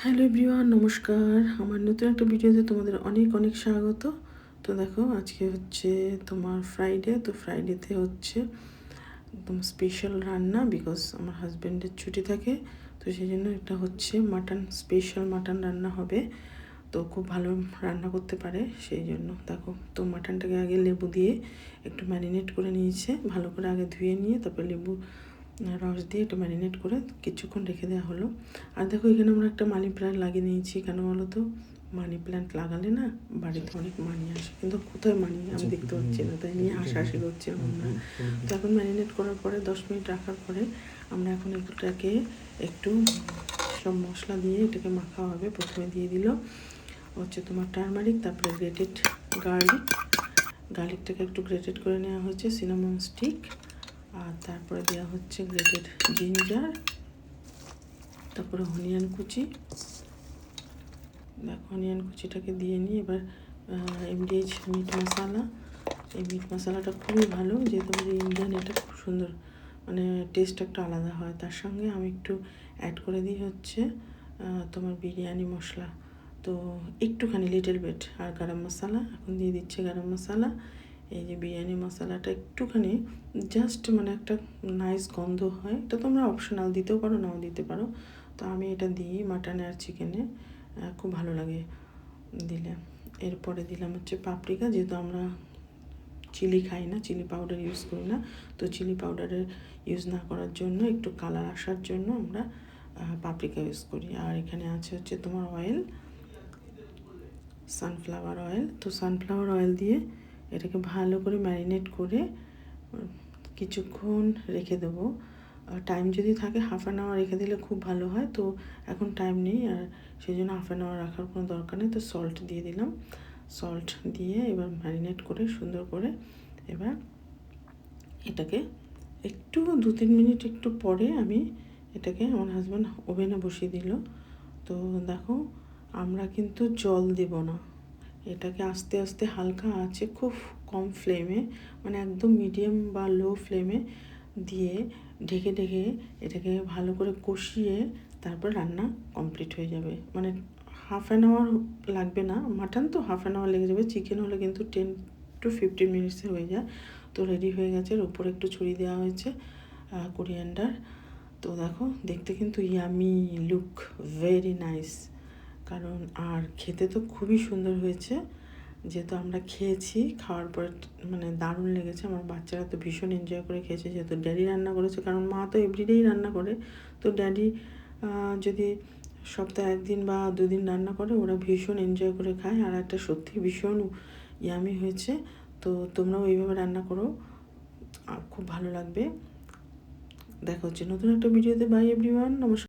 Hello everyone, নমস্কার। আমার নতুন একটা ভিডিওতে তোমাদের অনেক অনেক স্বাগত। তো দেখো, আজকে হচ্ছে তোমার ফ্রাইডে। তো ফ্রাইডেতে হচ্ছে একদম স্পেশাল রান্না, বিকজ আমার হাজব্যান্ডের ছুটি থাকে। তো সেই জন্য এটা হচ্ছে মাটন, স্পেশাল মাটন রান্না হবে। তো খুব ভালো রান্না করতে পারে, সেই জন্য দেখো। তো মাটনটাকে আগে লেবু দিয়ে একটু ম্যারিনেট করে নিয়েছে, ভালো করে আগে ধুয়ে নিয়ে তারপর লেবু রস দিয়ে একটু ম্যারিনেট করে কিছুক্ষণ রেখে দেওয়া হলো। আর দেখো, এখানে আমরা একটা মানি প্ল্যান্ট লাগিয়ে নিয়েছি। কেন বলো তো? মানি প্ল্যান্ট লাগালে না বাড়িতে অনেক মানি আসে, কিন্তু কোথায় মানি আমি দেখতে পাচ্ছি না, তাই নিয়ে হাসাহাসি করছিলাম আমরা। তো এখন ম্যারিনেট করার পরে 10 মিনিট রাখার পরে আমরা এখন এটাকে একটু সব মশলা দিয়ে এটাকে মাখা হবে। প্রথমে দিয়ে দিল হচ্ছে তোমার টারমারিক, তারপরে গ্রেটেড গার্লিকটাকে একটু গ্রেটেড করে নেওয়া হয়েছে, সিনামন স্টিক, আর তারপরে দেওয়া হচ্ছে গ্রেটেড জিঞ্জার, তারপরে অনিয়ন কুচি। দেখো, অনিয়ন কুচিটাকে দিয়ে নিয়ে এবার এমডিএইচ মিট মশলা। এই মিট মশলাটা খুবই ভালো, যেহেতু আমাদের ইন্ডিয়ান, এটা খুব সুন্দর, মানে টেস্ট একটা আলাদা হয়। তার সঙ্গে আমি একটু অ্যাড করে দিই হচ্ছে তোমার বিরিয়ানি মশলা, তো একটুখানি লিটল বিট, আর গরম মশলা এখন দিয়ে দিচ্ছে গরম মশলা। এই যে বিরিয়ানি মশলাটা একটুখানি জাস্ট মানে একটা নাইস গন্ধ হয়। এটা তোমরা অপশনাল, দিতেও পারো নাও দিতে পারো। তো আমি এটা দিই মাটনে আর চিকেনে, খুব ভালো লাগে দিলে। এরপরে দিলাম হচ্ছে পাপরিকা, যেহেতু আমরা চিলি খাই না, চিলি পাউডার ইউজ করি না। তো চিলি পাউডারের ইউজ না করার জন্য, একটু কালার আসার জন্য আমরা পাপরিকা ইউজ করি। আর এখানে আছে হচ্ছে তোমার অয়েল, সানফ্লাওয়ার অয়েল। তো সানফ্লাওয়ার অয়েল দিয়ে এটাকে ভালো করে ম্যারিনেট করে কিছুক্ষণ রেখে দেবো। টাইম যদি থাকে 1/2 আওয়ার রেখে দিলে খুব ভালো হয়। তো এখন টাইম নেই, আর সেই জন্য 1/2 আওয়ার রাখার কোনো দরকার নেই। তো সল্ট দিয়ে দিলাম, সল্ট দিয়ে এবার ম্যারিনেট করে সুন্দর করে এবার এটাকে একটু 2-3 মিনিট একটু পরে আমি এটাকে, আমার হাজব্যান্ড ওভেনে বসিয়ে দিল। তো দেখো, আমরা কিন্তু জল দেব না, এটাকে আস্তে আস্তে হালকা আছে, খুব কম ফ্লেমে, মানে একদম মিডিয়াম বা লো ফ্লেমে দিয়ে ঢেকে ঢেকে এটাকে ভালো করে কষিয়ে তারপর রান্না কমপ্লিট হয়ে যাবে। মানে 1/2 আওয়ার লাগবে না, মাটন তো 1/2 আওয়ার লেগে যাবে, চিকেন হলে কিন্তু 10-15 মিনিটসে হয়ে যায়। তো রেডি হয়ে গেছে। এর উপরে একটু ছড়িয়ে দেওয়া হয়েছে কোরিয়ান্ডার। তো দেখো, দেখতে কিন্তু ইয়ামি লুক, ভেরি নাইস। কারণ আর খেতে তো খুবই সুন্দর হয়েছে, যেহেতু আমরা খেয়েছি, খাওয়ার পরে মানে দারুণ লেগেছে। আমার বাচ্চারা তো ভীষণ এনজয় করে খেয়েছে, যেহেতু ড্যাডি রান্না করেছে। কারণ মা তো এভরিডেই রান্না করে, তো ড্যাডি যদি সপ্তাহে 1 দিন বা 2 দিন রান্না করে, ওরা ভীষণ এনজয় করে খায়। আর একটা সত্যি ভীষণ ইয়ামি হয়েছে। তো তোমরাও এইভাবে রান্না করো, খুব ভালো লাগবে। দেখা হচ্ছে নতুন একটা ভিডিওতে। বাই এভরিওয়ান, নমস্কার।